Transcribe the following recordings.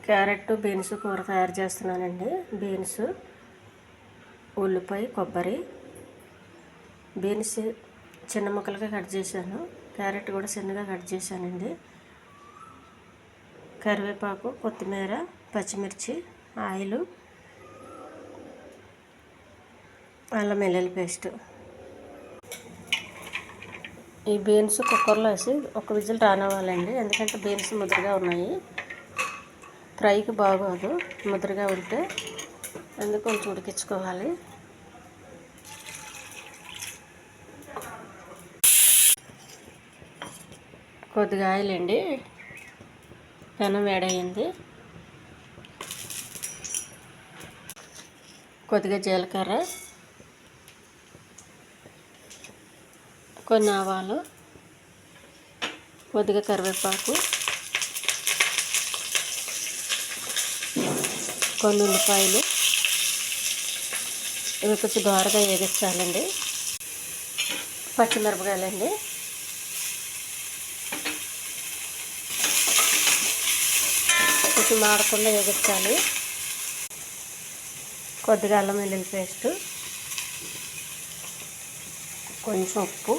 Carrot beans కూర తయారు చేస్తున్నానండి. బీన్స్, ఉల్లిపాయ, కొబ్బరి. బీన్స్ చిన్న ముక్కలుగా కట్ చేశాను. క్యారెట్ కూడా చిన్నగా కట్ చేశానండి. కరివేపాకు, కొత్తిమీర, పచ్చిమిర్చి, ఆయిల్, అల్లం వెల్లుల్లి పేస్ట్. ఈ బీన్స్ కుక్కర్లో వేసి ఒక విజిల్ రానివ్వాలండి. ఎందుకంటే బీన్స్ ముద్రగా ఉన్నాయి, ఫ్రైకి బాగోదు ముద్రగా ఉంటే. అందుకు కొంచెం ఉడికించుకోవాలి. కొద్దిగా ఆయిల్ అండి. పెనం వేడయింది. కొద్దిగా జీలకర్ర, కొన్ని ఆవాలు, కొద్దిగా కరివేపాకు, కొన్ని ఉల్లిపాయలు. ఇవి కొంచెం దోరగా వేగించాలండి. పచ్చిమిరపకాయలండి, కొంచెం మాడకుండా వేగించాలి. కొద్దిగా అల్లం వెల్లుల్లి పేస్ట్, కొంచెం ఉప్పు,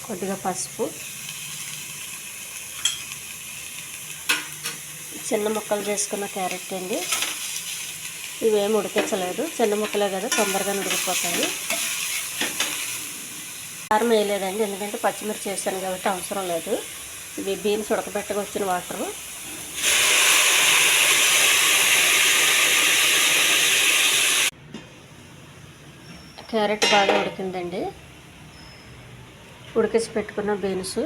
కొద్దిగా పసుపు, చిన్న ముక్కలు చేసుకున్న క్యారెట్ అండి. ఇవేమి ఉడికించలేదు, చిన్న ముక్కలే కదా, తొందరగా ఉడికిపోతాయి. కారం వేయలేదండి, ఎందుకంటే పచ్చిమిర్చి వేసాను కాబట్టి అవసరం లేదు. ఇవి బీన్స్ ఉడకబెట్టగా వచ్చిన వాటరు. క్యారెట్ బాగా ఉడికిందండి. ఉడికించి పెట్టుకున్న బీన్స్,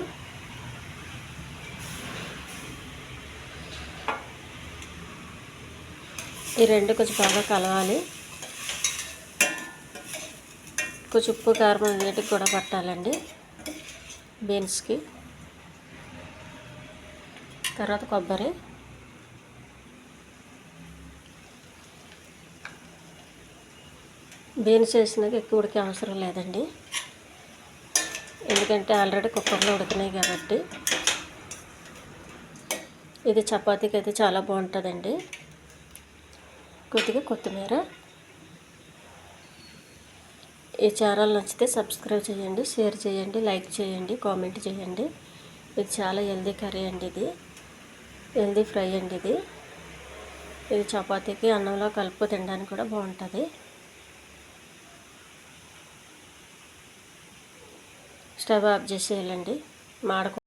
ఈ రెండు కొంచెం బాగా కలవాలి. కొంచెం ఉప్పు, కారం వీటికి కూడా పట్టాలండి బీన్స్కి. తర్వాత కొబ్బరి, బీన్స్ వేసినాక ఎక్కువ ఉడికే అవసరం లేదండి, ఎందుకంటే ఆల్రెడీ కుక్కర్లో ఉడికినాయి కాబట్టి. ఇది చపాతీకి అయితే చాలా బాగుంటుందండి. కొద్దిగా కొత్తిమీర. ఈ ఛానల్ నచ్చితే సబ్స్క్రైబ్ చేయండి, షేర్ చేయండి, లైక్ చేయండి, కామెంట్ చేయండి. ఇది చాలా హెల్దీ కర్రీ అండి, ఇది హెల్దీ ఫ్రై అండి. ఇది చపాతీకి, అన్నంలో కలుపు తినడానికి కూడా బాగుంటుంది. Stove off చేసేయాలండి.